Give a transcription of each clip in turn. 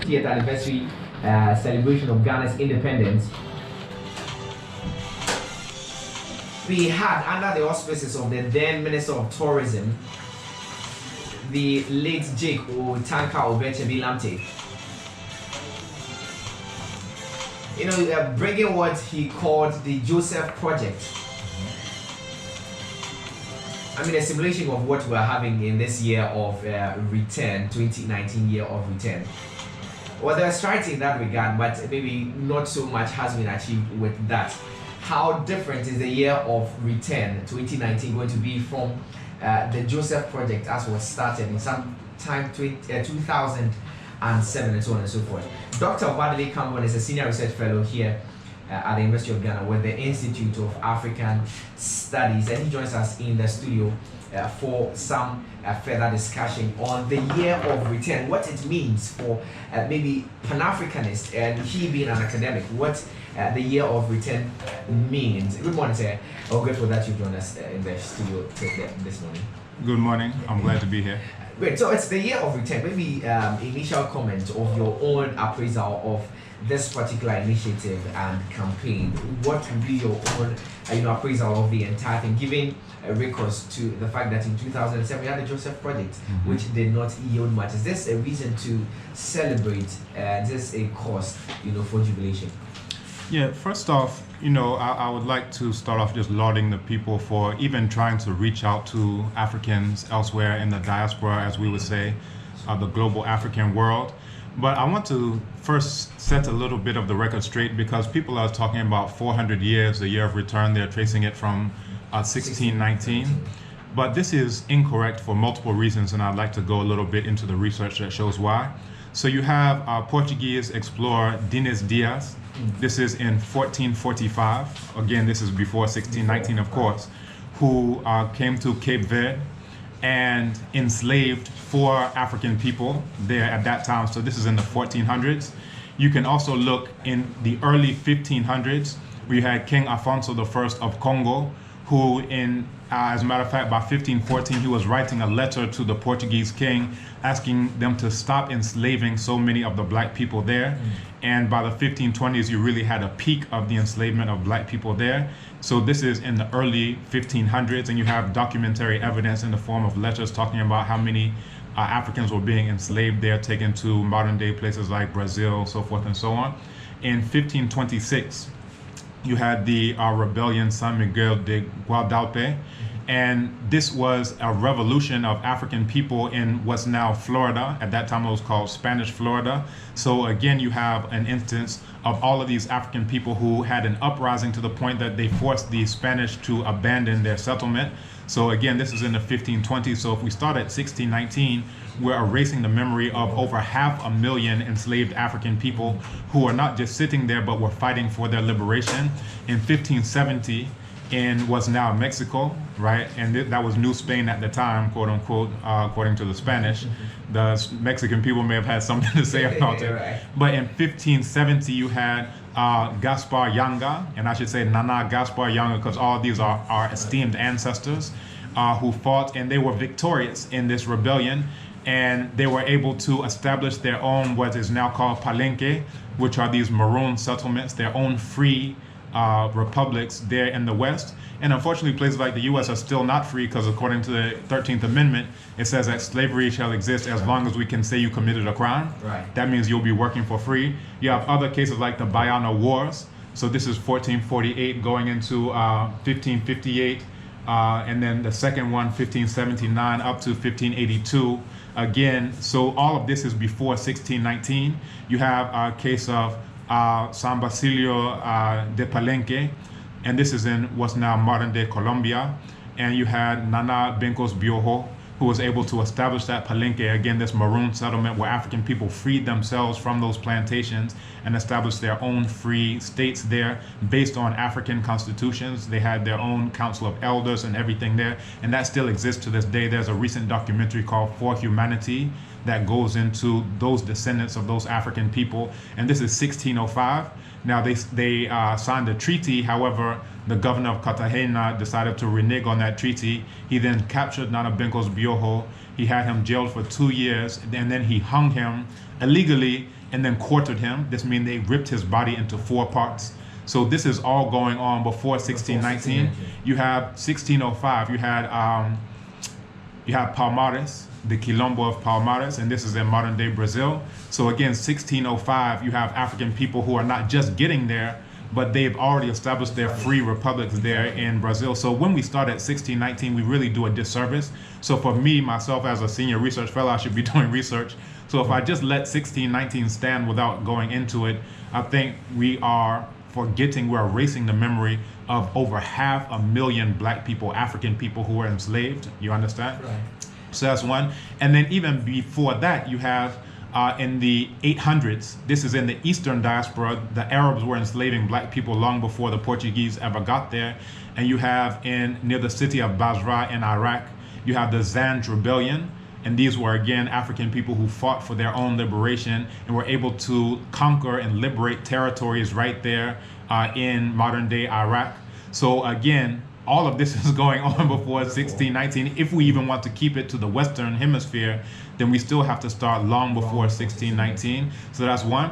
50th anniversary celebration of Ghana's independence, we had, under the auspices of the then Minister of Tourism, the late Jake Otanka Obechebi Lamte, bringing what he called the Joseph Project. I mean, a simulation of what we're having in this year of return, 2019 year of return. Well, there are strides in that regard, but maybe not so much has been achieved with that. How different is the year of return 2019 going to be from the Joseph Project as was started in some time 2007 and so on and so forth? Dr. Kambon is a senior research fellow here at the University of Ghana with the Institute of African Studies, and he joins us in the studio for some further discussion on the year of return, what it means for maybe Pan-Africanists, and he being an academic, what the year of return means. Good morning, sir. I'm grateful that you joined us in the studio this morning. Good morning. I'm glad to be here. Great. So it's the year of return. Maybe initial comment of your own appraisal of this particular initiative and campaign. What would be your own appraisal of the entire thing, giving a recourse to the fact that in 2007 we had the Joseph Project, which did not yield much? Is this a reason to celebrate? Is this a cause, for jubilation? Yeah, first off, I would like to start off just lauding the people for even trying to reach out to Africans elsewhere in the diaspora, as we would say, the global African world. But I want to first set a little bit of the record straight, because people are talking about 400 years, the year of return. They're tracing it from 1619. But this is incorrect for multiple reasons, and I'd like to go a little bit into the research that shows why. So you have Portuguese explorer Dines Dias. This is in 1445. Again, this is before 1619, of course, who came to Cape Verde and enslaved 4 African people there at that time. So this is in the 1400s. You can also look in the early 1500s. We had King Afonso I of Congo, who as a matter of fact, by 1514, he was writing a letter to the Portuguese king asking them to stop enslaving so many of the black people there. And by the 1520s, you really had a peak of the enslavement of black people there. So this is in the early 1500s, and you have documentary evidence in the form of letters talking about how many Africans were being enslaved there, taken to modern day places like Brazil, so forth and so on. In 1526, you had the rebellion San Miguel de Guadalupe, and this was a revolution of African people in what's now Florida. At that time it was called Spanish Florida. So again, you have an instance of all of these African people who had an uprising to the point that they forced the Spanish to abandon their settlement. So again, this is in the 1520s. So if we start at 1619, we're erasing the memory of over 500,000 enslaved African people who are not just sitting there, but were fighting for their liberation. In 1570, in what's now Mexico, right? And that was New Spain at the time, quote unquote, according to the Spanish. The Mexican people may have had something to say about it. Right. But in 1570, you had Gaspar Yanga, and I should say Nana Gaspar Yanga, because all these are our esteemed ancestors who fought, and they were victorious in this rebellion. And they were able to establish their own, what is now called Palenque, which are these maroon settlements, their own free republics there in the West. And unfortunately, places like the U.S. are still not free, because according to the 13th Amendment, it says that slavery shall exist as long as we can say you committed a crime. Right. That means you'll be working for free. You have other cases like the Bayana Wars. So this is 1448 going into 1558. And then the second one, 1579 up to 1582. Again, so all of this is before 1619. You have a case of San Basilio de Palenque, and this is in what's now modern day Colombia. And you had Nana Bencos Bioho, who was able to establish that Palenque, again, this maroon settlement where African people freed themselves from those plantations and established their own free states there based on African constitutions. They had their own council of elders and everything there, and that still exists to this day. There's a recent documentary called For Humanity that goes into those descendants of those African people, and this is 1605. Now they signed a treaty. However, the governor of Cartagena decided to renege on that treaty. He then captured Nana Bencos Bioho. He had him jailed for 2 years, and then he hung him illegally and then quartered him. This means they ripped his body into 4 parts. So this is all going on before 1619. You have 1605. You had Palmares, the Quilombo of Palmares, and this is in modern day Brazil. So again, 1605, you have African people who are not just getting there, but they've already established their free republics there in Brazil. So when we start at 1619, we really do a disservice. So for me, myself as a senior research fellow, I should be doing research. So if I just let 1619 stand without going into it, I think we are forgetting, we're erasing the memory of over 500,000 black people, African people who were enslaved. You understand? Right. So that's one. And then even before that, you have in the 800s, this is in the Eastern diaspora, the Arabs were enslaving black people long before the Portuguese ever got there. And you have near the city of Basra in Iraq, you have the Zanj Rebellion. And these were, again, African people who fought for their own liberation and were able to conquer and liberate territories right there in modern day Iraq. So again, all of this is going on before 1619. If we even want to keep it to the Western Hemisphere, then we still have to start long before 1619. So that's one.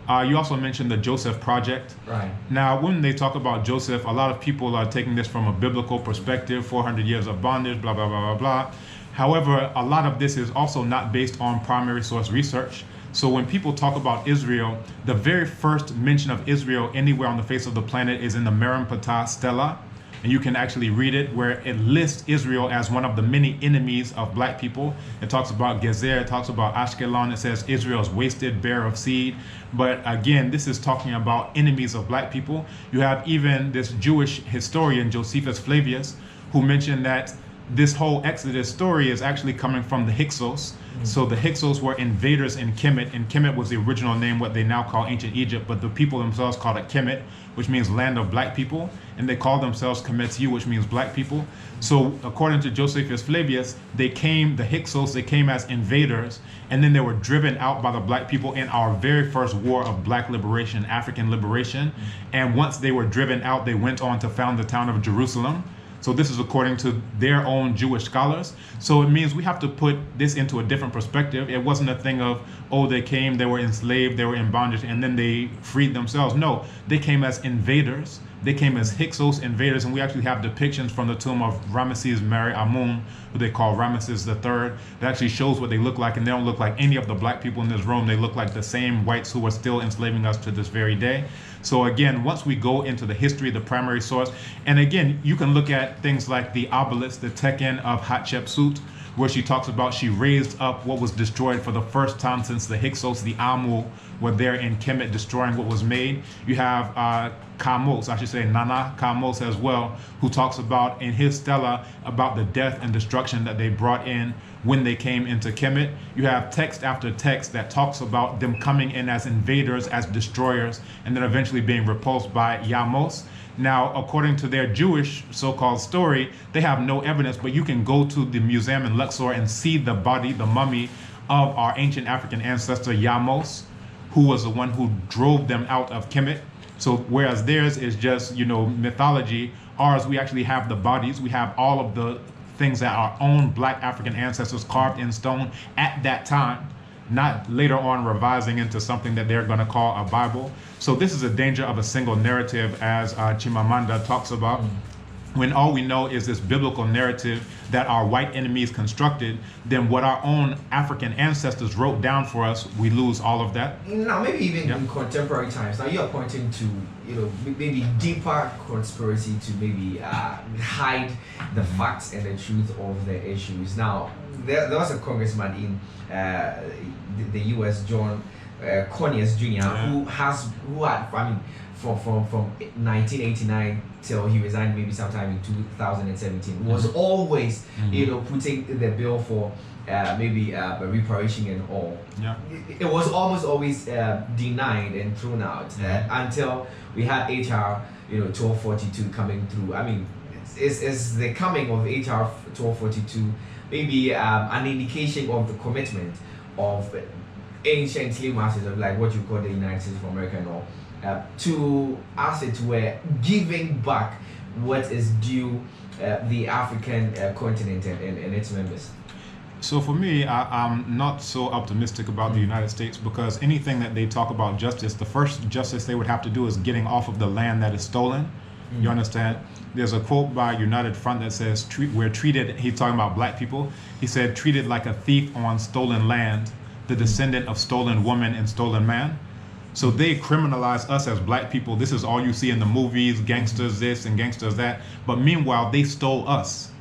You also mentioned the Joseph Project. Right. Now, when they talk about Joseph, a lot of people are taking this from a biblical perspective, 400 years of bondage, blah, blah, blah, blah, blah. However, a lot of this is also not based on primary source research. So when people talk about Israel, the very first mention of Israel anywhere on the face of the planet is in the Merenptah Stela. And you can actually read it, where it lists Israel as one of the many enemies of black people. It talks about Gezer, it talks about Ashkelon, it says Israel is wasted, bare of seed. But again, this is talking about enemies of black people. You have even this Jewish historian, Josephus Flavius, who mentioned that this whole Exodus story is actually coming from the Hyksos. So the Hyksos were invaders in Kemet, and Kemet was the original name, what they now call ancient Egypt, but the people themselves called it Kemet, which means land of black people, and they call themselves Kemetiu, which means black people. So according to Josephus Flavius, the Hyksos, they came as invaders, and then they were driven out by the black people in our very first war of black liberation, African liberation. And once they were driven out, they went on to found the town of Jerusalem. So this is according to their own Jewish scholars. So it means we have to put this into a different perspective. It wasn't a thing of, oh, they came, they were enslaved, they were in bondage, and then they freed themselves. No, they came as invaders. They came as Hyksos invaders, and we actually have depictions from the tomb of Ramesses Meri Amun, who they call Ramesses III, that actually shows what they look like, and they don't look like any of the black people in this room. They look like the same whites who are still enslaving us to this very day. So again, once we go into the history, the primary source, and again, you can look at things like the obelisk, the Tekken of Hatshepsut, where she talks about she raised up what was destroyed for the first time since the Hyksos, the Amu, were there in Kemet destroying what was made. You have Kamos, I should say Nana Kamos as well, who talks about in his stela about the death and destruction that they brought in when they came into Kemet. You have text after text that talks about them coming in as invaders, as destroyers, and then eventually being repulsed by Yamos. Now, according to their Jewish so-called story, they have no evidence, but you can go to the museum in Luxor and see the body, the mummy of our ancient African ancestor Yamos, who was the one who drove them out of Kemet. So whereas theirs is just, mythology, ours, we actually have the bodies, we have all of the things that our own black African ancestors carved in stone at that time, not later on revising into something that they're going to call a Bible. So this is a danger of a single narrative, as Chimamanda talks about, when all we know is this biblical narrative that our white enemies constructed. Then what our own African ancestors wrote down for us, we lose all of that. Now, maybe even in contemporary times, now you're pointing to, maybe deeper conspiracy to maybe hide the facts and the truth of the issues. Now, there was a congressman in the U.S., John Conyers Jr., who had, from 1989 till he resigned maybe sometime in 2017, was always, putting the bill for maybe reparation and all. It was almost always denied and thrown out until we had HR, 1242 coming through. I mean, is the coming of HR 1242 maybe an indication of the commitment of ancient slave masters of like what you call the United States of America and all, to, as it were, giving back what is due the African continent and its members? So for me, I'm not so optimistic about the United States because anything that they talk about justice, the first justice they would have to do is getting off of the land that is stolen. You understand? There's a quote by United Front that says, we're treated, he's talking about black people, he said, treated like a thief on stolen land, the descendant of stolen woman and stolen man. So they criminalize us as black people. This is all you see in the movies, gangsters this and gangsters that. But meanwhile, they stole us.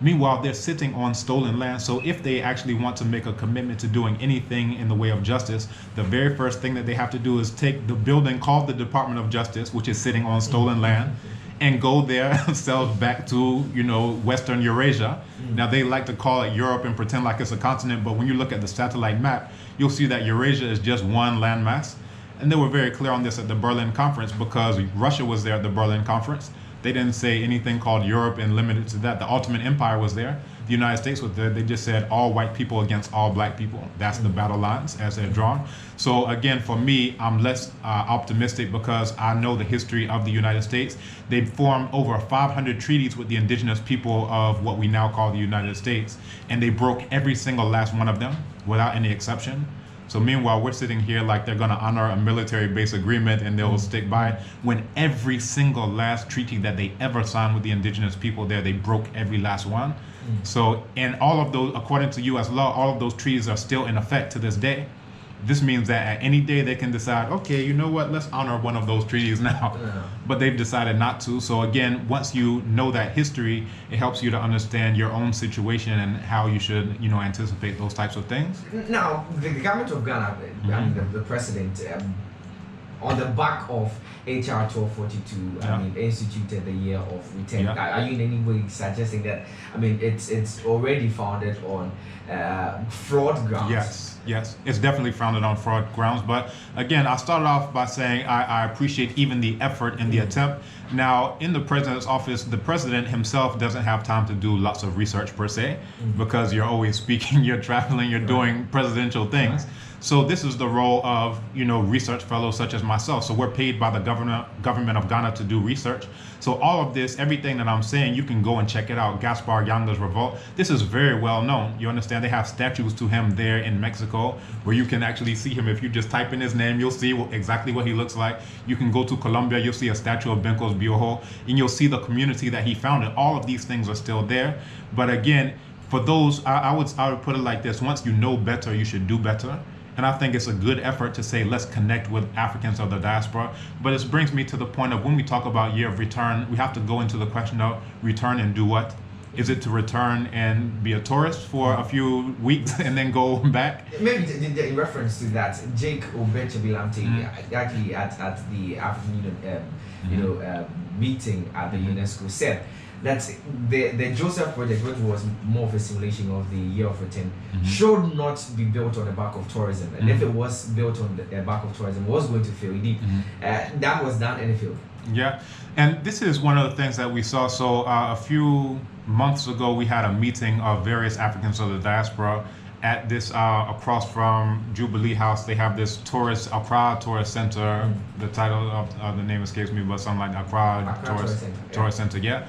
Meanwhile, they're sitting on stolen land. So if they actually want to make a commitment to doing anything in the way of justice, the very first thing that they have to do is take the building called the Department of Justice, which is sitting on stolen land, and go there themselves back to, you know, Western Eurasia. Now they like to call it Europe and pretend like it's a continent, but when you look at the satellite map, you'll see that Eurasia is just one landmass. And they were very clear on this at the Berlin conference because Russia was there at the Berlin conference. They didn't say anything called Europe and limited to that. The Ottoman Empire was there. The United States was there. They just said all white people against all black people. That's the battle lines as they're drawn. So again, for me, I'm less optimistic because I know the history of the United States. They formed over 500 treaties with the indigenous people of what we now call the United States. And they broke every single last one of them without any exception. So meanwhile, we're sitting here like they're going to honor a military base agreement and they'll stick by it, when every single last treaty that they ever signed with the indigenous people there, they broke every last one. So, and all of those, according to US law, all of those treaties are still in effect to this day. This means that at any day they can decide, okay, you know what, let's honor one of those treaties now. But they've decided not to. So again, once you know that history, it helps you to understand your own situation and how you should, you know, anticipate those types of things. Now, the government of Ghana, I mean, the president, on the back of HR 1242, I mean, instituted the year of return. Are you in any way suggesting that, I mean, it's already founded on fraud grounds? Yes, it's definitely founded on fraud grounds. But again, I started off by saying I appreciate even the effort and the attempt. Now, in the president's office, the president himself doesn't have time to do lots of research per se, because you're always speaking, you're traveling, you're doing presidential things. So this is the role of, you know, research fellows such as myself. So we're paid by the government of Ghana to do research. So all of this, everything that I'm saying, you can go and check it out. Gaspar Yanga's revolt. This is very well known. You understand? They have statues to him there in Mexico where you can actually see him. If you just type in his name, you'll see exactly what he looks like. You can go to Colombia, you'll see a statue of Bencos Biojo, and you'll see the community that he founded. All of these things are still there. But again, for those, I would put it like this. Once you know better, you should do better. And I think it's a good effort to say, let's connect with Africans of the diaspora. But it brings me to the point of when we talk about year of return, we have to go into the question of return and do what? Is it to return and be a tourist for a few weeks and then go back? Maybe in reference to that, Jake Obechebilamte, actually at the African Union meeting at the UNESCO, said that the Joseph project, which was more of a simulation of the year of return, should not be built on the back of tourism. And if it was built on the back of tourism, it was going to fail. Indeed, that was done and it failed. Yeah, and this is one of the things that we saw. So a few months ago, we had a meeting of various Africans of the diaspora at this across from Jubilee House. They have this Accra Tourist Center. The title of the name escapes me, but something like Accra Tourist Center. Yeah.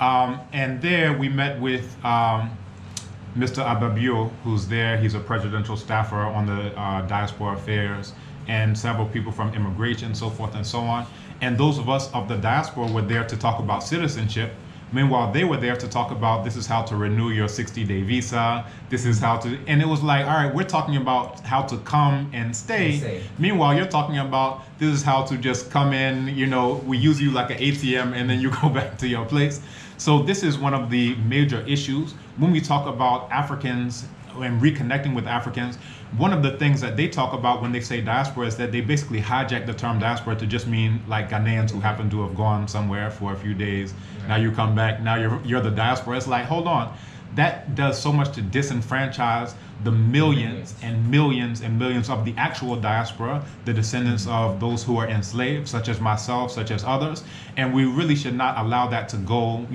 And there we met with Mr. Ababio, who's there. He's a presidential staffer on the diaspora affairs, and several people from immigration, so forth and so on. And those of us of the diaspora were there to talk about citizenship. Meanwhile, they were there to talk about this is how to renew your 60-day visa. This is how to, and it was like, all right, we're talking about how to come and stay. Meanwhile, you're talking about this is how to just come in, you know, we use you like an ATM and then you go back to your place. So this is one of the major issues. When we talk about Africans and reconnecting with Africans, one of the things that they talk about when they say diaspora is that they basically hijack the term diaspora to just mean like Ghanaians who happen to have gone somewhere for a few days. Now you come back, now you're the diaspora. It's like, hold on. That does so much to disenfranchise the millions and millions and millions of the actual diaspora, the descendants of those who are enslaved, such as myself, such as others. And we really should not allow that to go,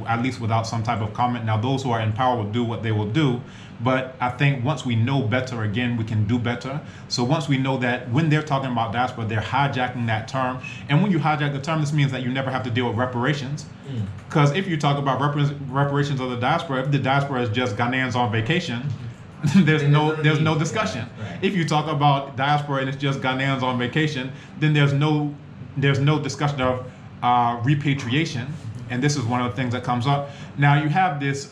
at least without some type of comment. Now, those who are in power will do what they will do. But I think once we know better, again, we can do better. So once we know that when they're talking about diaspora, they're hijacking that term. And when you hijack the term, this means that you never have to deal with reparations. Because if you talk about reparations of the diaspora, if the diaspora is just Ghanaians on vacation, there's no discussion. Right. If you talk about diaspora and it's just Ghanaians on vacation, then there's no discussion of repatriation. And this is one of the things that comes up. Now you have this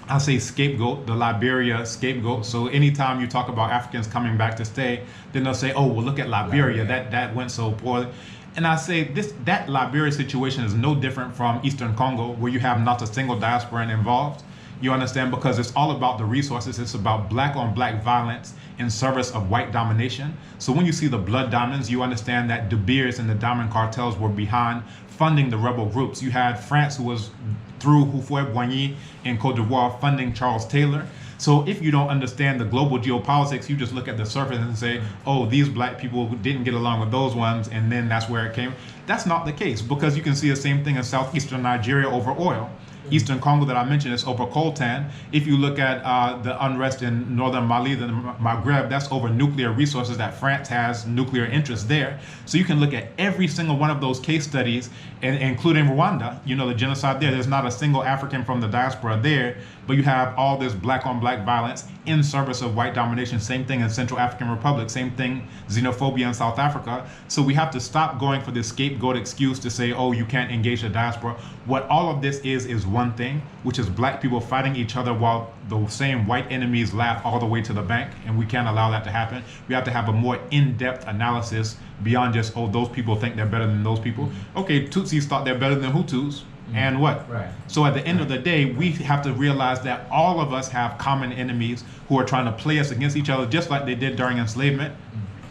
I'll say scapegoat, the Liberia scapegoat. So anytime you talk about Africans coming back to stay, then they'll say, oh, well, look at Liberia. That went so poorly. And I say that Liberia situation is no different from Eastern Congo, where you have not a single diasporan involved. You understand? Because it's all about the resources. It's about black on black violence in service of white domination. So when you see the blood diamonds, you understand that De Beers and the diamond cartels were behind funding the rebel groups. You had France, who was through Houphouët-Boigny in Côte d'Ivoire, funding Charles Taylor. So if you don't understand the global geopolitics, you just look at the surface and say, oh, these black people didn't get along with those ones, and then that's where it came. That's not the case, because you can see the same thing in southeastern Nigeria over oil. Eastern Congo that I mentioned is over coltan. If you look at the unrest in northern Mali, the Maghreb, that's over nuclear resources that France has nuclear interests there. So you can look at every single one of those case studies, and including Rwanda, the genocide there. There's not a single African from the diaspora there, but you have all this black on black violence in service of white domination. Same thing in Central African Republic, same thing, xenophobia in South Africa. So we have to stop going for this scapegoat excuse to say, oh, you can't engage the diaspora. What all of this is one thing, which is black people fighting each other while the same white enemies laugh all the way to the bank, and we can't allow that to happen. We have to have a more in-depth analysis beyond just, oh, those people think they're better than those people. Okay, Tutsis thought they're better than Hutus. And what? Right. So at the end of the day, we have to realize that all of us have common enemies who are trying to play us against each other, just like they did during enslavement.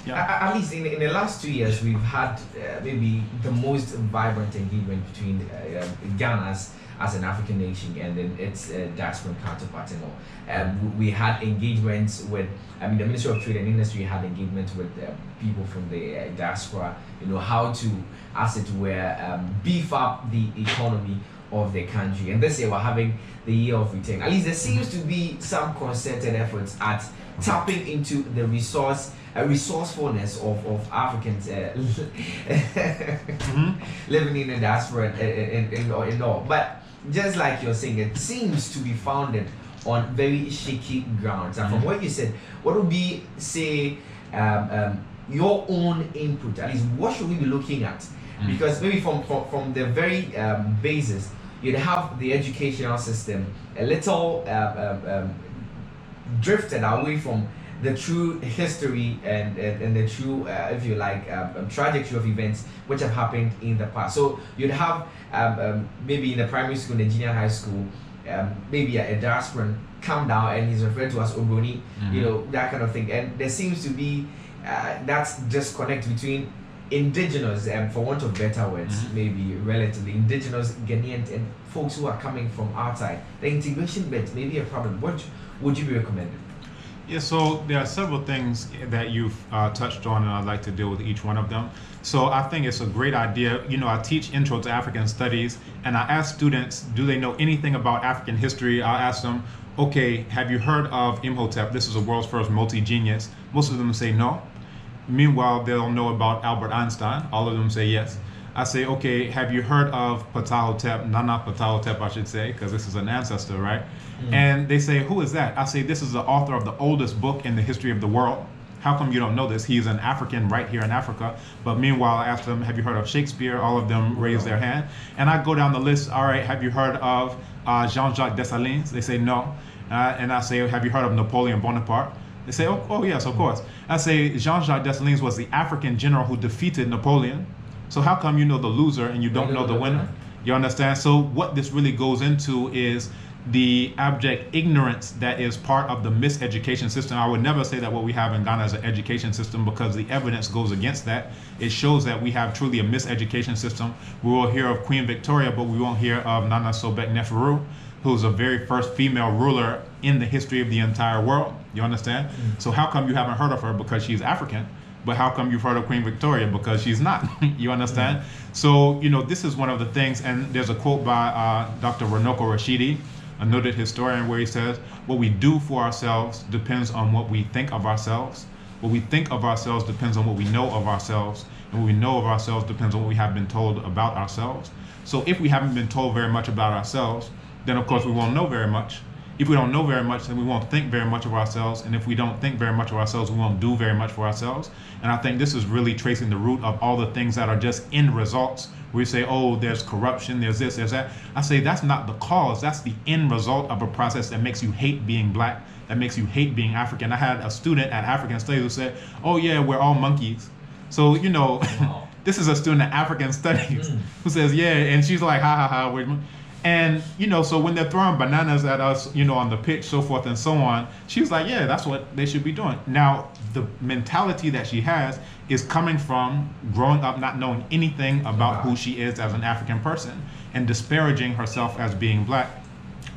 At least in the last 2 years, we've had maybe the most vibrant engagement between Ghana as an African nation and then its diaspora counterparts. We had engagements with, the Ministry of Trade and Industry had engagement with people from the diaspora, how to, as it were, beef up the economy of the country. And this year we're having the year of return. At least there seems to be some concerted efforts at tapping into the resourcefulness of Africans living in the diaspora and all. But just like you're saying, it seems to be founded on very shaky grounds. And from what you said, what would be, say, your own input? At least what should we be looking at? Because maybe from the very basis, you'd have the educational system a little drifted away from the true history and the true, if you like, trajectory of events which have happened in the past. So you'd have maybe in the primary school, the junior high school, maybe a diasporan come down and he's referred to as Obroni, that kind of thing. And there seems to be that disconnect between indigenous, and for want of better words, maybe relatively indigenous Ghanaians and folks who are coming from outside. The integration bit may be a problem. What would you be recommending? Yeah, so there are several things that you've touched on, and I'd like to deal with each one of them. So I think it's a great idea. I teach Intro to African Studies, and I ask students, do they know anything about African history? I'll ask them, okay, have you heard of Imhotep? This is the world's first multi-genius. Most of them say no. Meanwhile, they'll know about Albert Einstein. All of them say yes. I say, okay, have you heard of Ptahhotep, Nana Ptahhotep, I should say, because this is an ancestor, right? And they say, who is that? I say, this is the author of the oldest book in the history of the world. How come you don't know this? He's an African right here in Africa. But meanwhile, I ask them, have you heard of Shakespeare? All of them raise their hand. And I go down the list, all right, have you heard of Jean-Jacques Dessalines? They say no. And I say, have you heard of Napoleon Bonaparte? They say, oh yes, of course. I say, Jean-Jacques Dessalines was the African general who defeated Napoleon. So how come you know the loser and you don't know the winner? You understand? So what this really goes into is the abject ignorance that is part of the miseducation system. I would never say that what we have in Ghana is an education system, because the evidence goes against that. It shows that we have truly a miseducation system. We will hear of Queen Victoria, but we won't hear of Nana Sobek Neferu. who's the very first female ruler in the history of the entire world. You understand? So how come you haven't heard of her? Because she's African. But how come you've heard of Queen Victoria? Because she's not. You understand? So, you know, this is one of the things, and there's a quote by Dr. Runoko Rashidi, a noted historian, where he says, what we do for ourselves depends on what we think of ourselves. What we think of ourselves depends on what we know of ourselves. And what we know of ourselves depends on what we have been told about ourselves. So if we haven't been told very much about ourselves, then of course we won't know very much. If we don't know very much, then we won't think very much of ourselves. And if we don't think very much of ourselves, we won't do very much for ourselves. And I think this is really tracing the root of all the things that are just end results. We say, oh, there's corruption, there's this, there's that. I say that's not the cause. That's the end result of a process that makes you hate being black, that makes you hate being African. I had a student at African Studies who said, oh yeah, we're all monkeys. So, you know, wow. This is a student at African Studies who says, yeah, and she's like, ha ha ha, we're and, you know, so when they're throwing bananas at us, you know, on the pitch, so forth and so on, she was like, yeah, that's what they should be doing. Now, the mentality that she has is coming from growing up not knowing anything about who she is as an African person and disparaging herself as being black.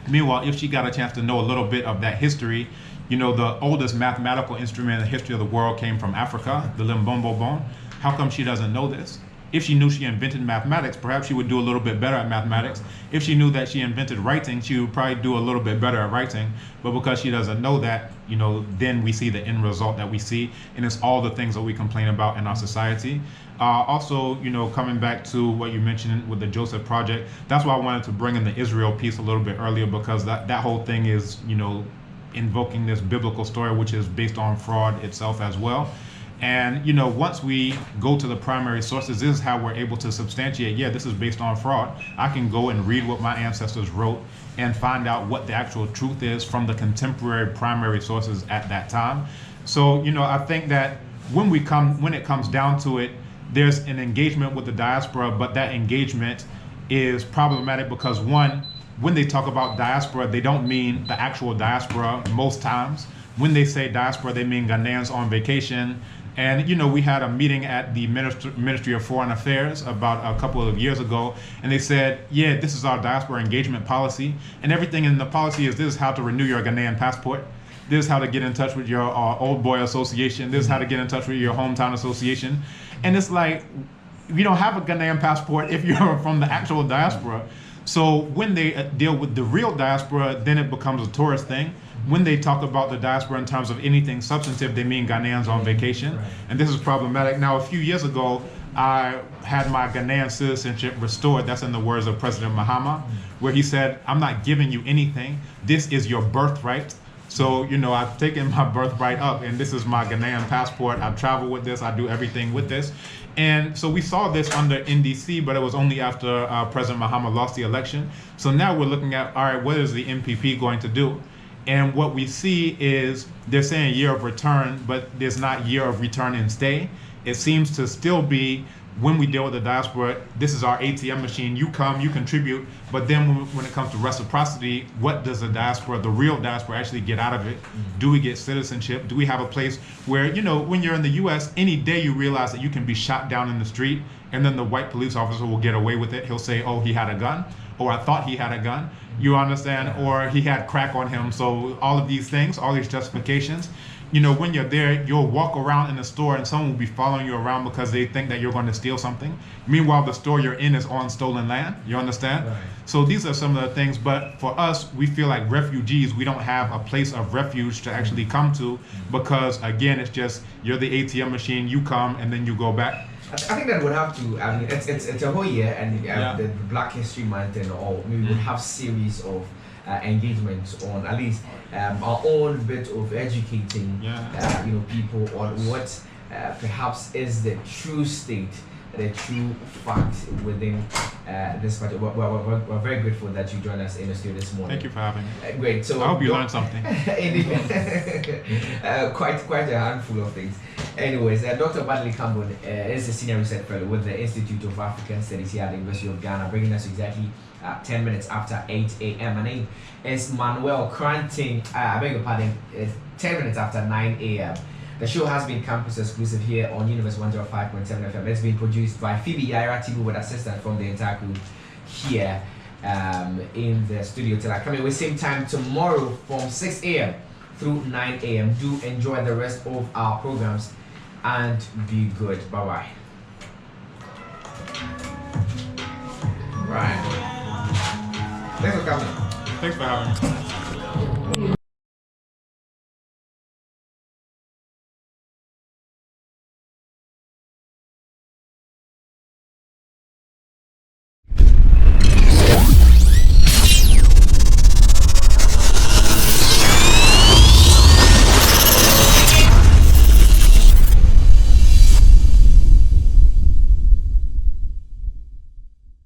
Meanwhile, if she got a chance to know a little bit of that history, you know, the oldest mathematical instrument in the history of the world came from Africa, the Limbombo bone. How come she doesn't know this? If she knew she invented mathematics, perhaps she would do a little bit better at mathematics. If she knew that she invented writing, she would probably do a little bit better at writing. But because she doesn't know that, you know, then we see the end result that we see, and it's all the things that we complain about in our society. Also, you know, coming back to what you mentioned with the Joseph Project, that's why I wanted to bring in the Israel piece a little bit earlier, because that whole thing is, you know, invoking this biblical story, which is based on fraud itself as well. And, you know, once we go to the primary sources, this is how we're able to substantiate, yeah, this is based on fraud. I can go and read what my ancestors wrote and find out what the actual truth is from the contemporary primary sources at that time. So, you know, I think that when it comes down to it, there's an engagement with the diaspora, but that engagement is problematic because, one, when they talk about diaspora, they don't mean the actual diaspora most times. When they say diaspora, they mean Ghanaians on vacation. And, you know, we had a meeting at the Ministry of Foreign Affairs about a couple of years ago, and they said, yeah, this is our diaspora engagement policy. And everything in the policy is, this is how to renew your Ghanaian passport. This is how to get in touch with your old boy association. This is how to get in touch with your hometown association. And it's like, you don't have a Ghanaian passport if you're from the actual diaspora. So when they deal with the real diaspora, then it becomes a tourist thing. When they talk about the diaspora in terms of anything substantive, they mean Ghanaians on vacation. Right. And this is problematic. Now, a few years ago, I had my Ghanaian citizenship restored. That's in the words of President Mahama, where he said, I'm not giving you anything. This is your birthright. So, you know, I've taken my birthright up, and this is my Ghanaian passport. I travel with this. I do everything with this. And so we saw this under NDC, but it was only after President Mahama lost the election. So now we're looking at, all right, what is the MPP going to do? And what we see is they're saying year of return, but there's not year of return and stay. It seems to still be, when we deal with the diaspora, this is our ATM machine. You come, you contribute, but then when it comes to reciprocity, what does the diaspora, the real diaspora, actually get out of it? Do we get citizenship? Do we have a place where, you know, when you're in the US, any day you realize that you can be shot down in the street, and then the white police officer will get away with it. He'll say, oh, he had a gun, or I thought he had a gun. You understand? Or he had crack on him. So all of these things, all these justifications, you know, when you're there, you'll walk around in the store and someone will be following you around because they think that you're going to steal something. Meanwhile, the store you're in is on stolen land. You understand? Right. So these are some of the things. But for us, we feel like refugees, we don't have a place of refuge to actually come to because, again, it's just you're the ATM machine, you come and then you go back. I think that would have to, I mean, it's a whole year, and the Black History Month and all, we would have series of engagements on at least our own bit of educating you know, people on what perhaps is the true state, the true fact within this project. We're very grateful that you joined us in the studio this morning. Thank you for having me. Great. So I hope you learned something. Quite a handful of things. Anyways, Dr. Badley Kambon is a senior research fellow with the Institute of African Studies here at the University of Ghana, bringing us exactly 10 minutes after 8 a.m. My name is Manuel Cranting. I beg your pardon, it's 10 minutes after 9 a.m. The show has been campus exclusive here on Universe 105.7 FM. It's been produced by Phoebe Yaira Tibu with assistance from the entire crew here. in the studio till I come in. We same time tomorrow from 6 a.m. through 9 a.m. Do enjoy the rest of our programs and be good. Bye bye. Right. Thanks for coming. Thanks for having me.